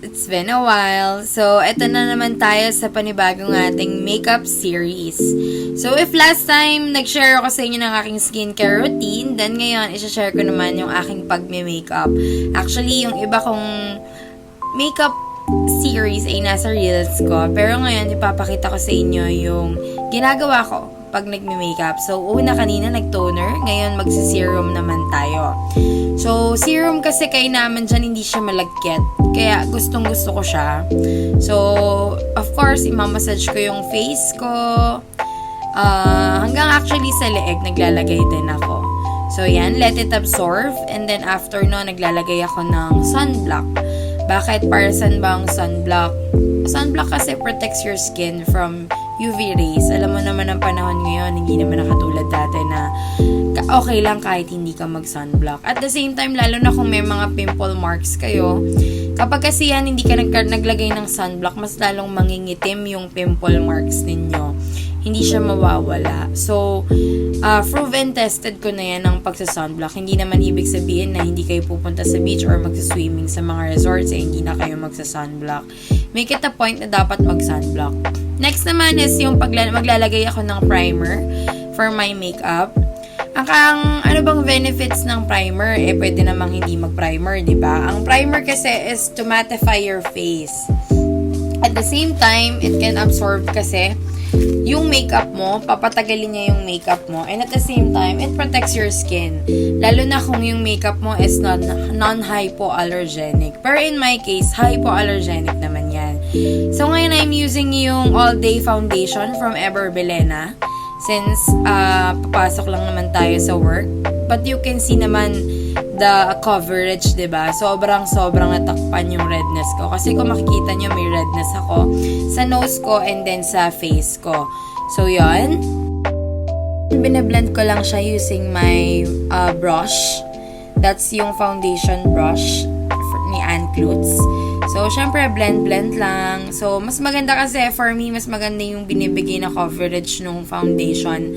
It's been a while. So, eto na naman tayo sa panibagong ating makeup series. So, if last time nag-share ako sa inyo ng aking skincare routine, then ngayon, isa-share ko naman yung aking pagme-makeup. Actually, yung iba kong makeup series ay nasa reels ko. Pero ngayon, ipapakita ko sa inyo yung ginagawa ko pag nagme-makeup. So, una kanina nag-toner, ngayon magsi-serum naman tayo. So, serum kasi kay naman dyan, hindi siya malagkit. Kaya, gustong-gusto ko siya. So, of course, imamassage ko yung face ko. Hanggang actually sa leeg, naglalagay din ako. So, yan, let it absorb. And then, after no, naglalagay ako ng sunblock. Bakit? Para saan ba ang sunblock? Sunblock kasi protects your skin from UV rays. Alam mo naman ang panahon ngayon, hindi naman nakatulad dati na okay lang kahit hindi ka mag-sunblock. At the same time, lalo na kung may mga pimple marks kayo, kapag kasi yan hindi ka naglagay ng sunblock, mas lalong mangingitim yung pimple marks ninyo. Hindi siya mawawala. So, proven tested ko na yan ng pagsa-sunblock. Hindi naman ibig sabihin na hindi kayo pupunta sa beach or magsa-swimming sa mga resorts hindi na kayo magsa-sunblock. Make it a point na dapat mag-sunblock. Next naman is yung maglalagay ako ng primer for my makeup. Ano bang benefits ng primer? Pwede namang hindi mag-primer, di ba? Ang primer kasi is to mattify your face. At the same time, it can absorb kasi yung makeup mo, papatagalin niya yung makeup mo. And at the same time, it protects your skin. Lalo na kung yung makeup mo is non-hypoallergenic. Pero in my case, hypoallergenic naman yan. So ngayon, I'm using yung All Day Foundation from Ever Belena. Since papasok lang naman tayo sa work. But you can see naman the coverage, diba? Sobrang natakpan yung redness ko. Kasi kung makikita nyo, may redness ako sa nose ko and then sa face ko. So, yun. Binablend ko lang siya using my brush. That's yung foundation brush ni Ann Klutz. So, syempre, blend lang. So, mas maganda kasi, for me, mas maganda yung binibigay na coverage ng foundation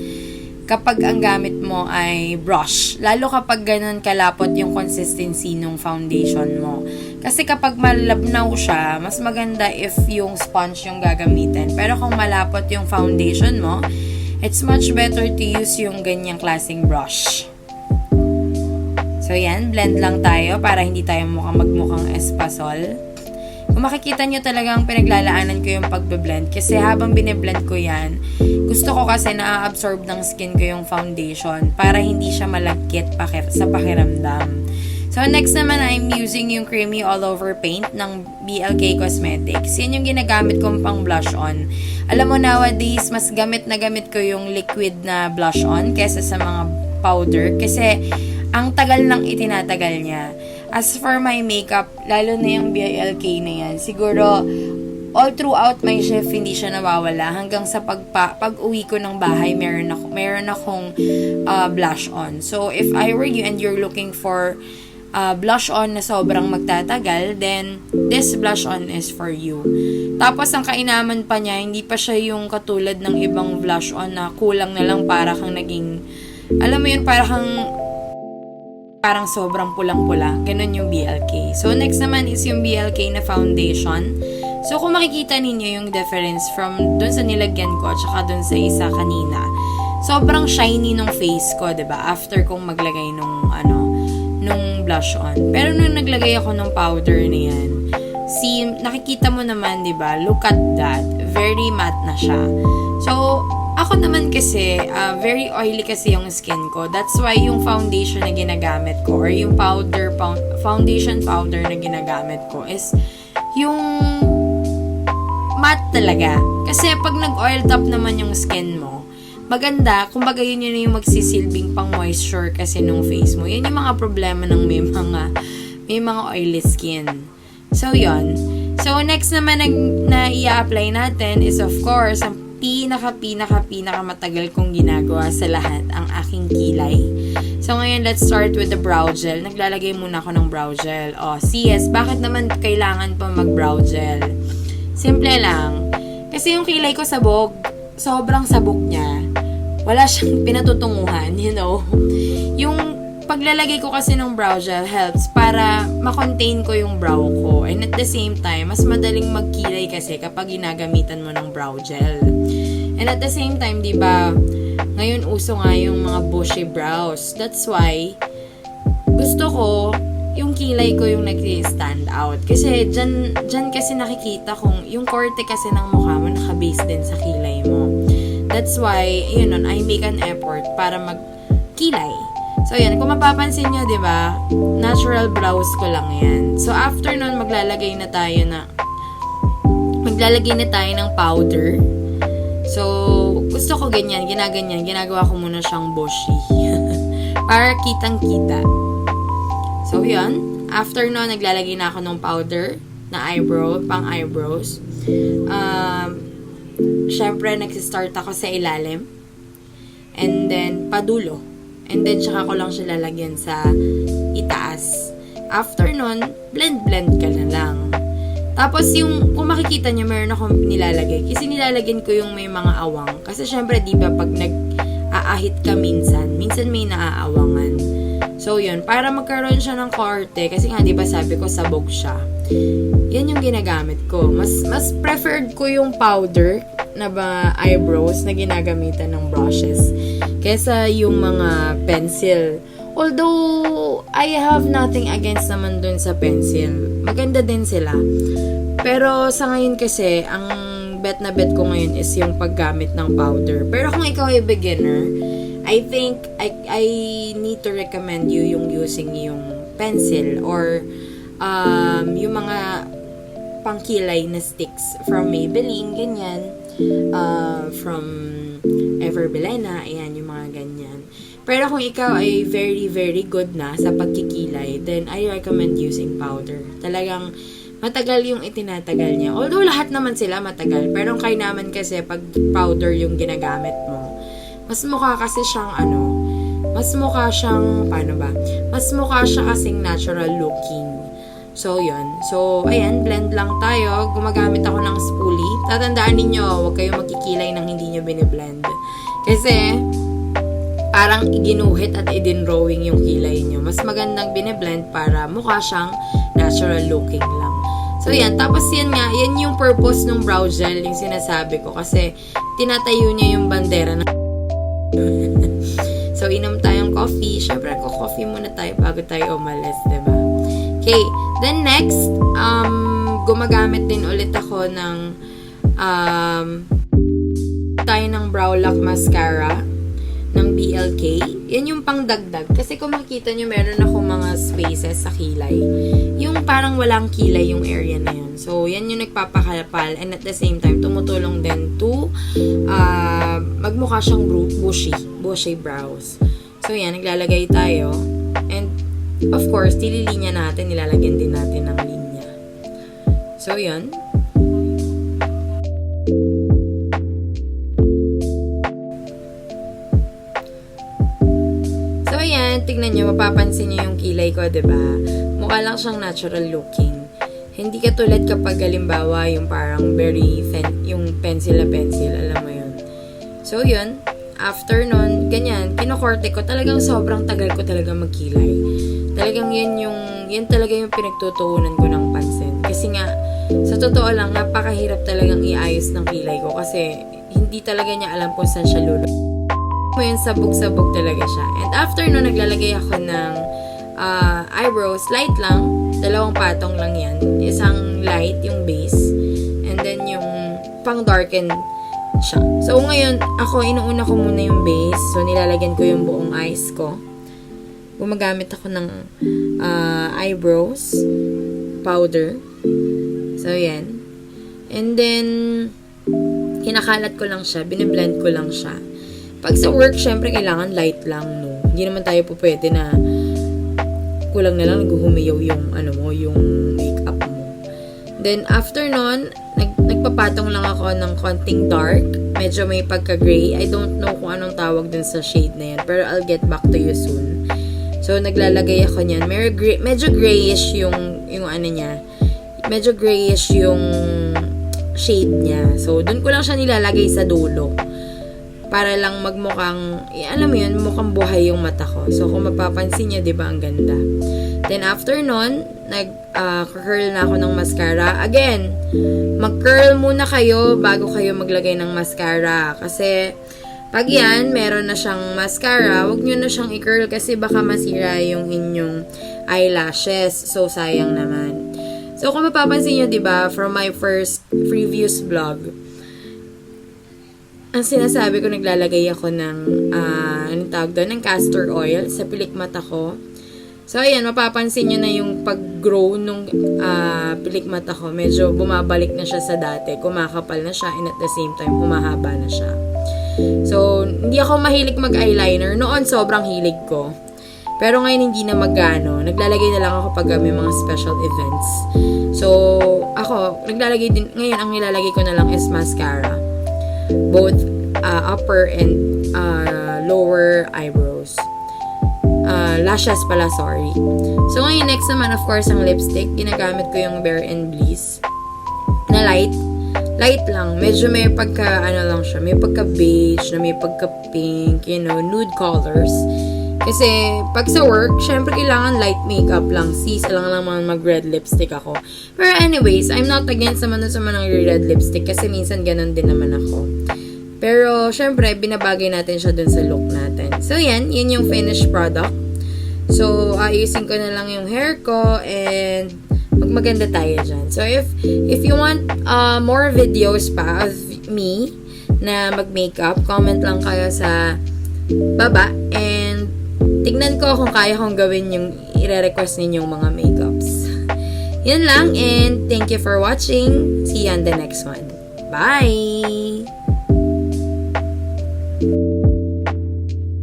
kapag ang gamit mo ay brush. Lalo kapag ganun kalapot yung consistency ng foundation mo. Kasi kapag malabnaw siya, mas maganda if yung sponge yung gagamitin. Pero kung malapot yung foundation mo, it's much better to use yung ganyang klaseng brush. So, yan. Blend lang tayo para hindi tayo magmukhang espasol. Kung makikita nyo talagang pinaglalaanan ko yung pagbe-blend kasi habang bine-blend ko yan, gusto ko kasi na-absorb ng skin ko yung foundation para hindi siya malagkit sa pakiramdam. So, next naman, I'm using yung Creamy All Over Paint ng BLK Cosmetics. Yan yung ginagamit kong pang blush on. Alam mo, nowadays, mas gamit ko yung liquid na blush on kesa sa mga powder kasi ang tagal nang itinatagal niya. As for my makeup, lalo na yung BLK na yan, siguro all throughout my shift hindi siya nawawala hanggang sa pag-uwi ko ng bahay meron akong blush on. So if I were you and you're looking for blush on na sobrang magtatagal, then this blush on is for you. Tapos ang kainaman pa niya, hindi pa siya yung katulad ng ibang blush on na kulang na lang para kang naging, alam mo yun, parang sobrang pulang-pula. Ganun yung BLK. So, next naman is yung BLK na foundation. So, kung makikita ninyo yung difference from dun sa nilagyan ko at saka dun sa isa kanina, sobrang shiny nung face ko, diba? After kong maglagay nung blush on. Pero nung naglagay ako ng powder na yan, nakikita mo naman, diba? Look at that. Very matte na siya. So, ako naman kasi, very oily kasi yung skin ko. That's why yung foundation na ginagamit ko or yung foundation powder na ginagamit ko is yung matte talaga. Kasi pag nag-oil top naman yung skin mo, maganda, kumbaga yun yung magsisilbing pang moisture kasi nung face mo. Yun yung mga problema ng may mga oily skin. So, yun. So, next naman na i-apply natin is of course, ang pinaka matagal kong ginagawa sa lahat ang aking kilay. So, ngayon, let's start with the brow gel. Naglalagay muna ako ng brow gel. CS, bakit naman kailangan pa mag-brow gel? Simple lang. Kasi yung kilay ko sabog, sobrang sabog niya. Wala siyang pinatutunguhan, you know. Yung paglalagay ko kasi ng brow gel helps para ma-contain ko yung brow ko. And at the same time, mas madaling magkilay kasi kapag ginagamitan mo ng brow gel. And at the same time, di ba, ngayon uso nga yung mga bushy brows. That's why, gusto ko, yung kilay ko yung nag-stand out. Kasi dyan kasi nakikita kung yung korte kasi ng mukha mo naka-base din sa kilay mo. That's why, yun nun, I make an effort para magkilay. So, yan. Kung mapapansin nyo, di ba, natural brows ko lang yan. So, after nun, maglalagay na tayo ng powder. So, gusto ko ganyan, ginaganyan. Ginagawa ko muna siyang bushy. Para kitang-kita. So, yan. After nun, naglalagay na ako ng powder na pang eyebrows. Syempre, nagsistart ako sa ilalim. And then, padulo. And then, tsaka ko lang siya lalagyan sa itaas. After nun, blend ka na lang. Tapos, kung makikita nyo, meron akong nilalagay. Kasi nilalagyan ko yung may mga awang. Kasi, syempre, di ba, pag nag-aahit ka minsan may naaawangan. So, yun. Para magkaroon siya ng korte, kasi nga, di ba, sabi ko, sabog siya. Yan yung ginagamit ko. Mas preferred ko yung powder na ba eyebrows na ginagamitan ng brushes kesa yung mga pencil. Although, I have nothing against naman dun sa pencil. Maganda din sila. Pero sa ngayon kasi, ang bet ko ngayon is yung paggamit ng powder. Pero kung ikaw ay beginner, I think I need to recommend you yung using yung pencil or yung mga pangkilay na sticks from Maybelline, ganyan. From Ever Belena, ayan, yung mga ganyan. Pero kung ikaw ay very, very good na sa pagkikilay, then I recommend using powder. Talagang matagal yung itinatagal niya. Although lahat naman sila matagal, pero kay naman kasi pag powder yung ginagamit mo, mas mukha kasi siyang mas mukha siyang kasing natural looking. So, yun. So, ayan, blend lang tayo. Gumagamit ako ng spoolie. Tatandaan ninyo, huwag kayong magkikilay nang hindi nyo biniblend. Kasi, parang ginuhit at idinrawing yung kilay nyo. Mas magandang biniblend para mukha siyang natural looking lang. So, yan. Tapos, yan nga, yan yung purpose ng brow gel, yung sinasabi ko. Kasi, tinatayo niya yung bandera ng So, inom tayong coffee. Siyempre, coffee muna tayo bago tayo umalis, diba? Okay, then next, gumagamit din ulit ako ng brow lock mascara ng BLK. Yan yung pangdagdag. Kasi kung makikita nyo, meron ako mga spaces sa kilay. Yung parang walang kilay yung area na yun. So, yan yung nagpapakalapal and at the same time, tumutulong din to magmukha siyang bushy brows. So, yan, naglalagay tayo. And of course, tililinya natin, nilalagyan din natin ng linya. So, yun. So, ayan, tignan nyo, mapapansin nyo yung kilay ko, diba? Mukha lang siyang natural looking. Hindi katulad kapag halimbawa yung parang very yung pencil na pencil, alam mo yun. So, yun. After nun, ganyan, kinukorte ko. Talagang sobrang tagal ko talaga magkilay. Talagang yan talaga yung pinagtutuunan ko ng pansin. Kasi nga, sa totoo lang, napakahirap talagang iayos ng kilay ko kasi hindi talaga niya alam kung saan siya lulog. Yun, sabog-sabog talaga siya. And after nun, naglalagay ako ng eyebrows. Light lang. 2 patong lang yan. Isang light, yung base. And then yung pang-darken siya. So, ngayon, inuuna ko muna yung base. So, nilalagyan ko yung buong eyes ko. Gumagamit ako ng eyebrows powder. So, yan. And then, kinakalat ko lang siya. Biniblend ko lang siya. Pag sa work, syempre, kailangan light lang, no? Hindi naman tayo po pwede na kulang na lang naghuhumiyaw yung makeup mo. Then, after nun, nagpapatong lang ako ng konting dark. Medyo may pagka-gray. I don't know kung anong tawag dun sa shade na yan. Pero I'll get back to you soon. So, naglalagay ako niyan. Medyo grayish yung ano niya. Medyo grayish yung shade niya. So, dun ko lang siya nilalagay sa dulo. para lang magmukhang, alam mo yun, mukhang buhay yung mata ko. So, kung mapapansin nyo, di ba, ang ganda. Then, after nun, curl na ako ng mascara. Again, mag-curl muna kayo bago kayo maglagay ng mascara. Kasi, pag yan, meron na siyang mascara, huwag nyo na siyang i-curl kasi baka masira yung inyong eyelashes. So, sayang naman. So, kung mapapansin nyo, di ba, from my first previous vlog, ang sinasabi ko, naglalagay ako ng, anong tawag doon, ng castor oil sa pilik mata ko. So, ayan, mapapansin nyo na yung pag-grow nung pilik mata ko. Medyo bumabalik na siya sa dati. Kumakapal na siya and at the same time, humahaba na siya. So, hindi ako mahilig mag-eyeliner. Noon, sobrang hilig ko. Pero ngayon, hindi na magano. Naglalagay na lang ako pag may mga special events. So, ako, naglalagay din, ngayon, ang nilalagay ko na lang is mascara. Both upper and lower eyebrows. Lashes pala, sorry. So, ngayon, next naman, of course, ang lipstick. Ginagamit ko yung Bare and Bliss na light. Light lang. Medyo may pagka, lang siya, may pagka-beige, na may pagka-pink, nude colors. Kasi, pag sa work, syempre kailangan light makeup lang. Sis, lang naman mag-red lipstick ako. Pero anyways, I'm not against naman sa mga red lipstick kasi minsan ganun din naman ako. Pero, syempre, binabagay natin siya dun sa look natin. So, yan yung finished product. So, ayusin ko na lang yung hair ko and magmaganda tayo dyan. So, if you want more videos pa of me na mag-makeup, comment lang kayo sa baba and tignan ko kung kaya kong gawin yung i-request ninyong mga makeups. Yan lang and thank you for watching. See you on the next one. Bye!